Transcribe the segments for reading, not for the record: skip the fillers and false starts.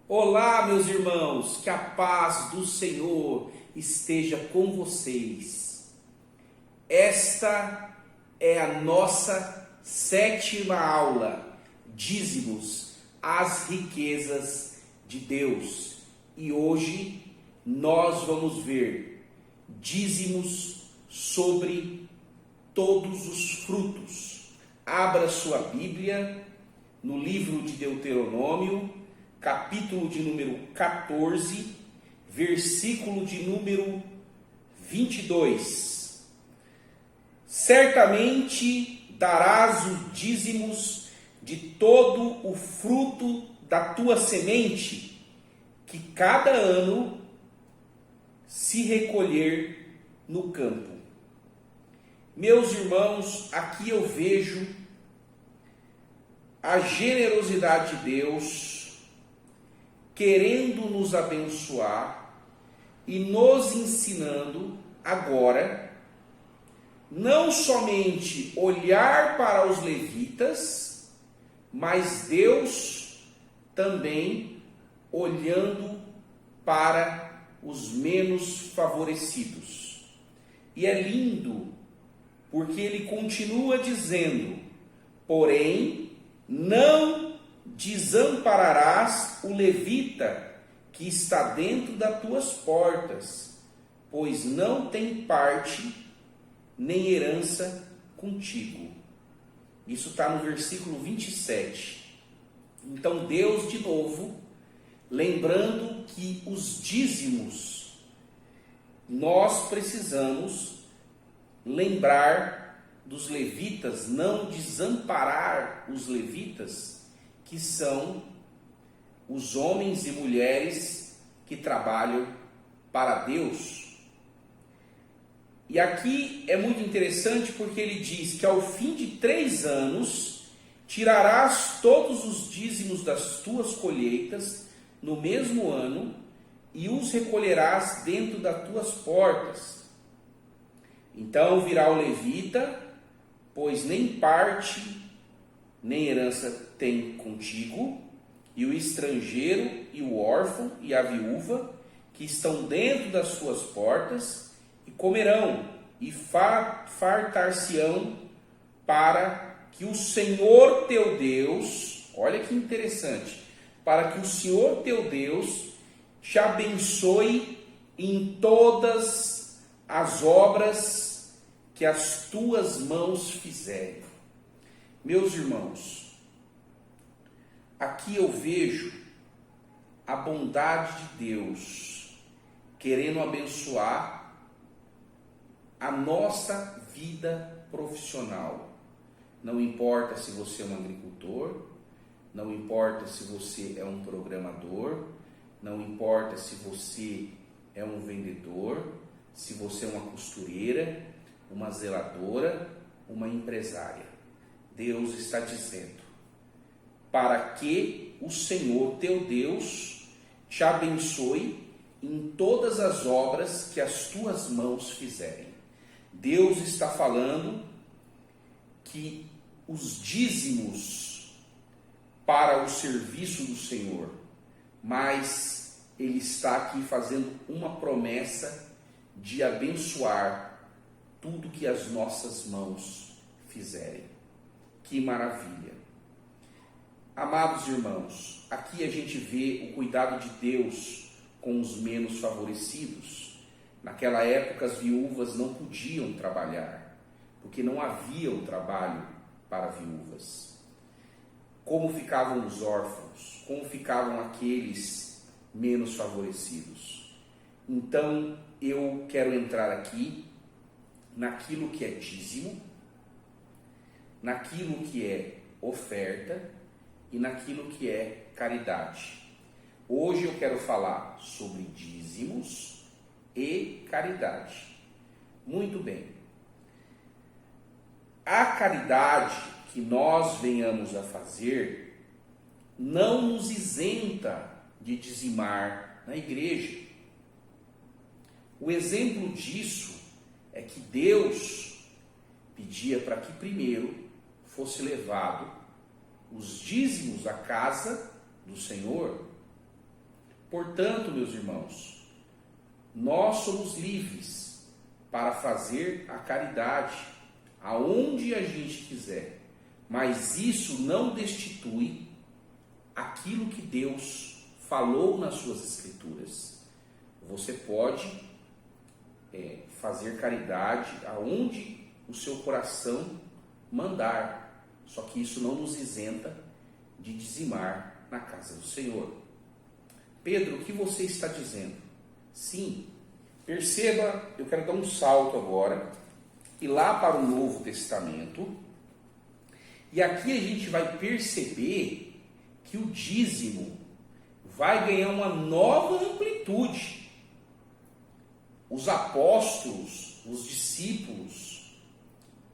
Olá, meus irmãos, que a paz do Senhor esteja com vocês. Esta é a nossa 7ª aula, Dízimos, as riquezas de Deus. E hoje nós vamos ver dízimos sobre todos os frutos. Abra sua Bíblia no livro de Deuteronômio, capítulo de número 14, versículo de número 22. Certamente darás os dízimos de todo o fruto da tua semente, que cada ano se recolher no campo. Meus irmãos, aqui eu vejo a generosidade de Deus querendo nos abençoar e nos ensinando agora não somente olhar para os levitas, mas Deus também olhando para os menos favorecidos. E é lindo, porque ele continua dizendo: porém, não desampararás o levita que está dentro das tuas portas, pois não tem parte nem herança contigo. Isso está no versículo 27. Então Deus, de novo, lembrando que os dízimos, nós precisamos lembrar dos levitas, não desamparar os levitas, que são os homens e mulheres que trabalham para Deus. E aqui é muito interessante porque ele diz que ao fim de 3 anos tirarás todos os dízimos das tuas colheitas no mesmo ano e os recolherás dentro das tuas portas. Então virá o levita, pois nem parte nem herança tem contigo, e o estrangeiro e o órfão e a viúva que estão dentro das suas portas, e comerão e fartar-se-ão, para que o Senhor teu Deus, olha que interessante, para que o Senhor teu Deus te abençoe em todas as obras que as tuas mãos fizerem. Meus irmãos, aqui eu vejo a bondade de Deus querendo abençoar a nossa vida profissional. Não importa se você é um agricultor, não importa se você é um programador, não importa se você é um vendedor, se você é uma costureira, uma zeladora, uma empresária. Deus está dizendo: para que o Senhor teu Deus te abençoe em todas as obras que as tuas mãos fizerem. Deus está falando que os dízimos para o serviço do Senhor, mas Ele está aqui fazendo uma promessa de abençoar tudo que as nossas mãos fizerem. Que maravilha! Amados irmãos, aqui a gente vê o cuidado de Deus com os menos favorecidos. Naquela época as viúvas não podiam trabalhar, porque não havia o trabalho para viúvas. Como ficavam os órfãos? Como ficavam aqueles menos favorecidos? Então eu quero entrar aqui naquilo que é dízimo, naquilo que é oferta e naquilo que é caridade. Hoje eu quero falar sobre dízimos e caridade. Muito bem. A caridade que nós venhamos a fazer não nos isenta de dizimar na igreja. O exemplo disso é que Deus pedia para que primeiro fosse levado os dízimos à casa do Senhor. Portanto, meus irmãos, nós somos livres para fazer a caridade aonde a gente quiser, mas isso não destitui aquilo que Deus falou nas suas Escrituras. Você pode fazer caridade aonde o seu coração mandar, só que isso não nos isenta de dizimar na casa do Senhor. Pedro, o que você está dizendo? Sim, perceba, eu quero dar um salto agora, e lá para o Novo Testamento, e aqui a gente vai perceber que o dízimo vai ganhar uma nova amplitude. Os apóstolos, os discípulos,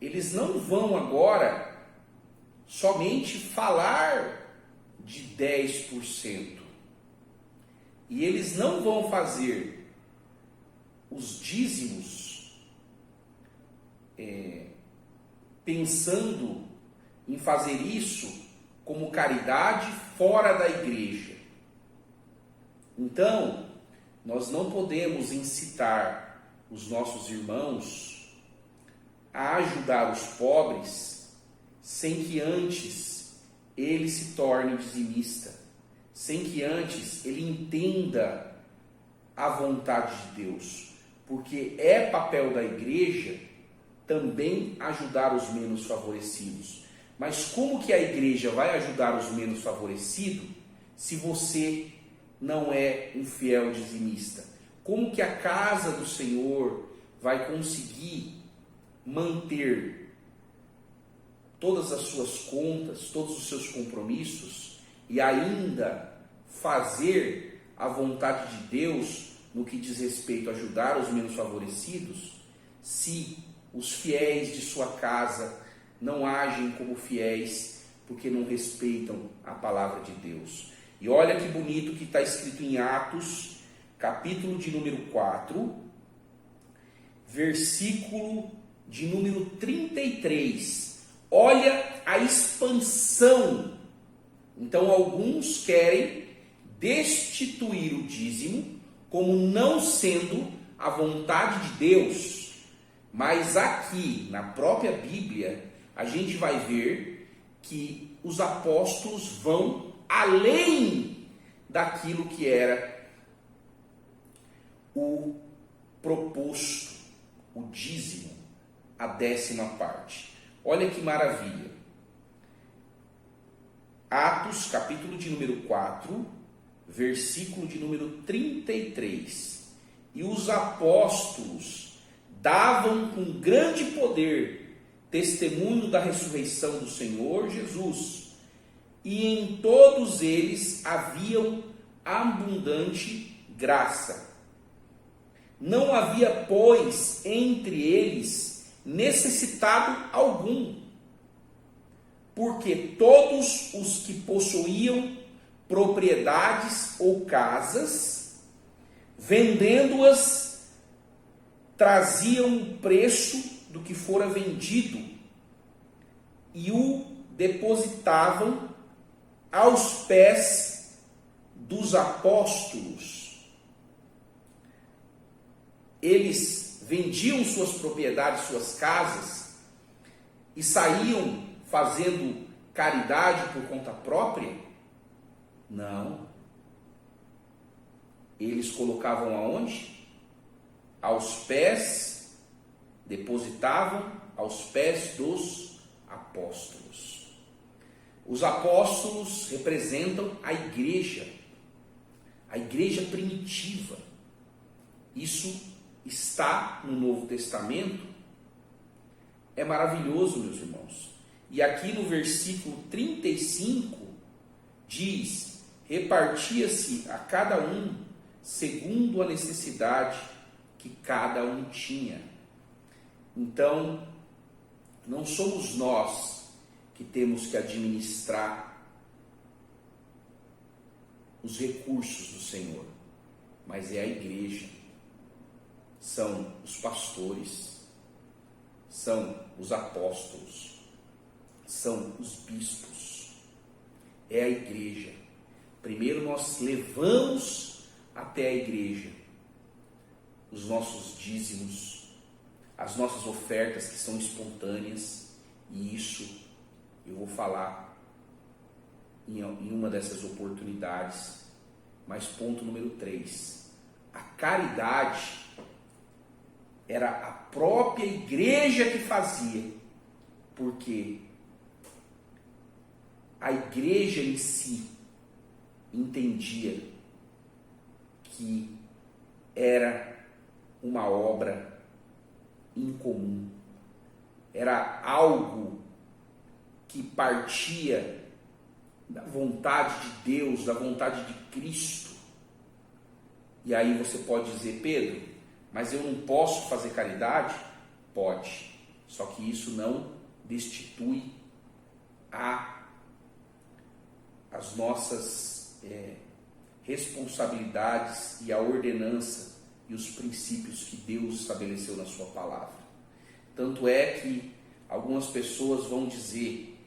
eles não vão agora somente falar de 10%. E eles não vão fazer os dízimos pensando em fazer isso como caridade fora da igreja. Então, nós não podemos incitar os nossos irmãos a ajudar os pobres sem que antes ele se torne dizimista, sem que antes ele entenda a vontade de Deus, porque é papel da igreja também ajudar os menos favorecidos. Mas como que a igreja vai ajudar os menos favorecidos se você não é um fiel dizimista? Como que a casa do Senhor vai conseguir manter todas as suas contas, todos os seus compromissos e ainda fazer a vontade de Deus no que diz respeito a ajudar os menos favorecidos, se os fiéis de sua casa não agem como fiéis porque não respeitam a palavra de Deus? E olha que bonito que está escrito em Atos, capítulo de número 4, versículo de número 33. Olha a expansão. Então, alguns querem destituir o dízimo como não sendo a vontade de Deus. Mas aqui, na própria Bíblia, a gente vai ver que os apóstolos vão além daquilo que era o proposto, o dízimo, a 10ª parte. Olha que maravilha. Atos, capítulo de número 4, versículo de número 33. E os apóstolos davam com grande poder testemunho da ressurreição do Senhor Jesus, e em todos eles haviam abundante graça. Não havia, pois, entre eles necessitado algum, porque todos os que possuíam propriedades ou casas, vendendo-as, traziam o preço do que fora vendido e o depositavam aos pés dos apóstolos. Eles vendiam suas propriedades, suas casas, e saíam fazendo caridade por conta própria? Não. Eles colocavam aonde? Aos pés, depositavam aos pés dos apóstolos. Os apóstolos representam a igreja primitiva. Isso está no Novo Testamento. É maravilhoso, meus irmãos. E aqui no versículo 35 diz: repartia-se a cada um segundo a necessidade que cada um tinha. Então, não somos nós que temos que administrar os recursos do Senhor, mas é a igreja, são os pastores, são os apóstolos, são os bispos, é a igreja. Primeiro nós levamos até a igreja, os nossos dízimos, as nossas ofertas que são espontâneas, e isso eu vou falar em uma dessas oportunidades. Mas ponto número 3, a caridade era a própria igreja que fazia, porque a igreja em si entendia que era uma obra incomum, era algo que partia da vontade de Deus, da vontade de Cristo. E aí você pode dizer: Pedro, mas eu não posso fazer caridade? Pode, só que isso não destitui as nossas responsabilidades e a ordenança e os princípios que Deus estabeleceu na sua palavra. Tanto é que algumas pessoas vão dizer: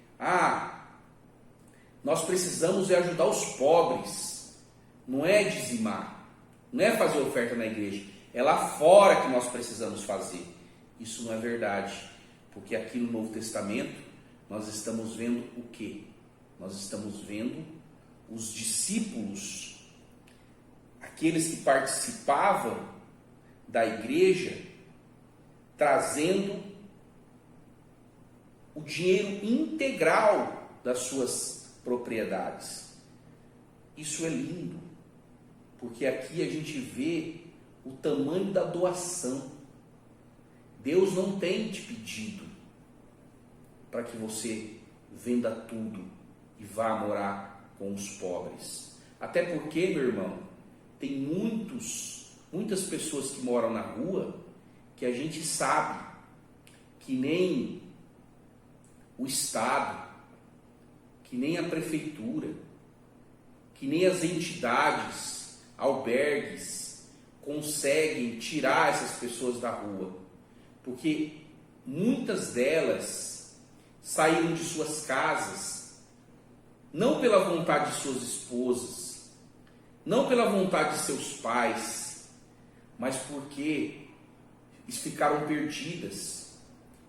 nós precisamos ajudar os pobres, não é dizimar, não é fazer oferta na igreja, é lá fora que nós precisamos fazer. Isso não é verdade, porque aqui no Novo Testamento nós estamos vendo o quê? Nós estamos vendo os discípulos, aqueles que participavam da igreja, trazendo o dinheiro integral das suas propriedades. Isso é lindo, porque aqui a gente vê o tamanho da doação. Deus não tem te pedido para que você venda tudo e vá morar com os pobres. Até porque, meu irmão, tem muitas pessoas que moram na rua que a gente sabe que nem o Estado, que nem a prefeitura, que nem as entidades, albergues, conseguem tirar essas pessoas da rua, porque muitas delas saíram de suas casas não pela vontade de suas esposas, não pela vontade de seus pais, mas porque ficaram perdidas,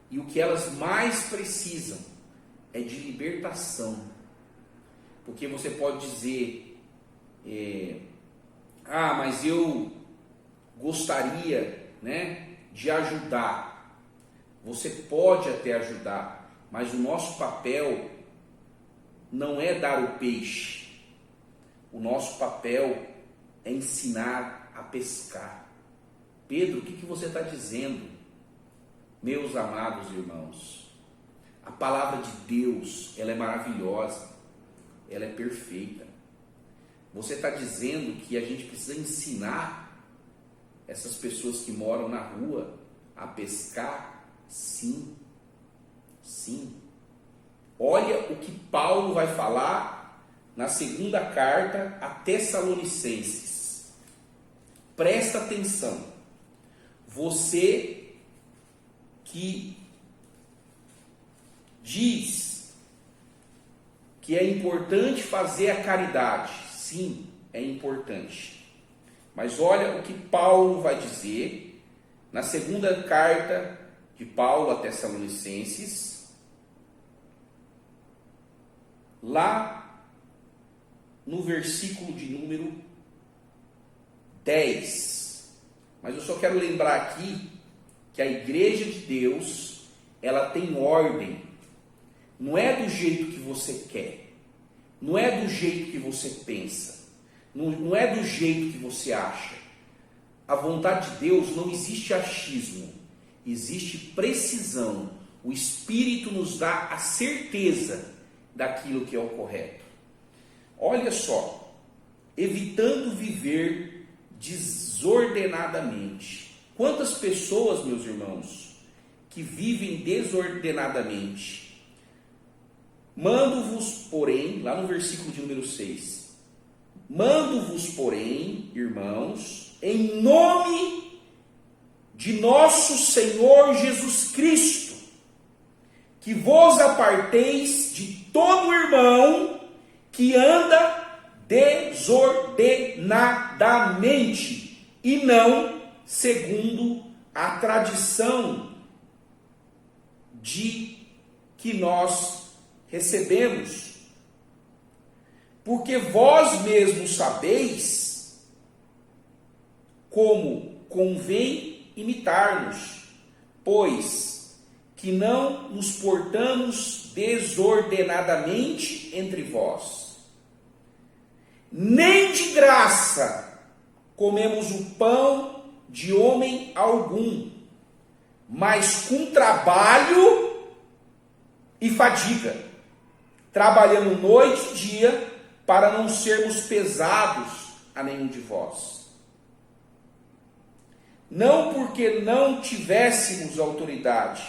e o que elas mais precisam é de libertação. Porque você pode dizer: mas eu gostaria, de ajudar. Você pode até ajudar, mas o nosso papel não é dar o peixe. O nosso papel é ensinar a pescar. Pedro, o que você está dizendo? Meus amados irmãos, a palavra de Deus, ela é maravilhosa, ela é perfeita. Você está dizendo que a gente precisa ensinar essas pessoas que moram na rua a pescar? Sim, sim. Olha o que Paulo vai falar na segunda carta a Tessalonicenses. Presta atenção. Você que diz que é importante fazer a caridade, sim, é importante. Mas olha o que Paulo vai dizer na segunda carta de Paulo a Tessalonicenses, lá no versículo de número 10. Mas eu só quero lembrar aqui que a igreja de Deus, ela tem ordem. Não é do jeito que você quer, não é do jeito que você pensa, não é do jeito que você acha. A vontade de Deus não existe achismo, existe precisão. O Espírito nos dá a certeza daquilo que é o correto. Olha só: evitando viver desordenadamente. Quantas pessoas, meus irmãos, que vivem desordenadamente? Mando-vos, porém, lá no versículo de número 6, mando-vos, porém, irmãos, em nome de nosso Senhor Jesus Cristo, que vos aparteis de todo irmão que anda desordenadamente e não segundo a tradição de que nós recebemos. Porque vós mesmos sabeis como convém imitar-nos, pois que não nos portamos desordenadamente entre vós, nem de graça comemos o pão de homem algum, mas com trabalho e fadiga, trabalhando noite e dia, para não sermos pesados a nenhum de vós. Não porque não tivéssemos autoridade,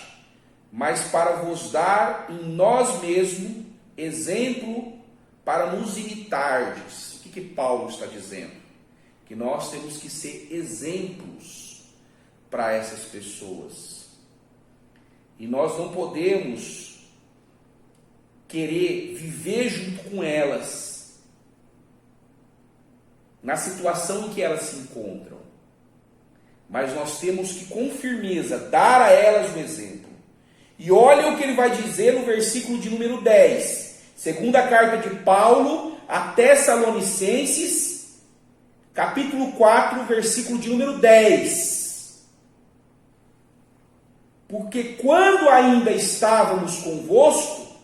mas para vos dar em nós mesmos exemplo para nos imitardes. O que Paulo está dizendo? Que nós temos que ser exemplos para essas pessoas. E nós não podemos querer viver junto com elas, na situação em que elas se encontram. Mas nós temos que, com firmeza, dar a elas o exemplo. E olha o que ele vai dizer no versículo de número 10. Segunda carta de Paulo a Tessalonicenses, capítulo 4, versículo de número 10. Porque quando ainda estávamos convosco,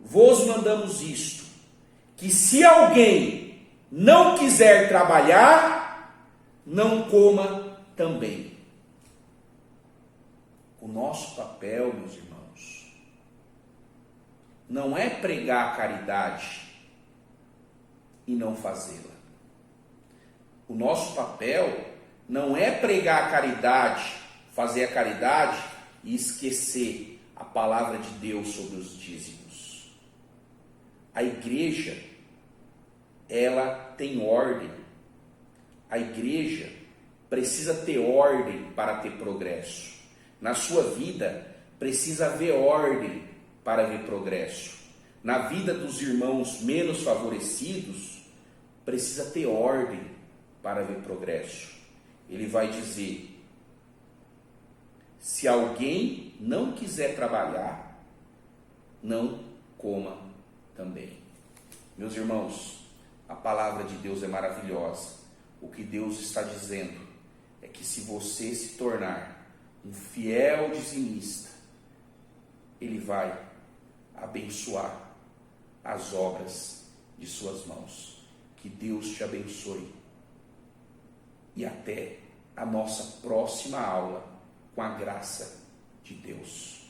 vos mandamos isto, que se alguém não quiser trabalhar, não coma também. O nosso papel, meus irmãos, não é pregar a caridade e não fazê-la. O nosso papel não é pregar a caridade, fazer a caridade e esquecer a palavra de Deus sobre os dízimos. A igreja, ela tem ordem. A igreja precisa ter ordem para ter progresso. Na sua vida, precisa haver ordem para ver progresso. Na vida dos irmãos menos favorecidos, precisa ter ordem para ver progresso. Ele vai dizer: se alguém não quiser trabalhar, não coma também. Meus irmãos, a palavra de Deus é maravilhosa. O que Deus está dizendo é que se você se tornar um fiel dizimista, Ele vai abençoar as obras de suas mãos. Que Deus te abençoe. E até a nossa próxima aula, com a graça de Deus.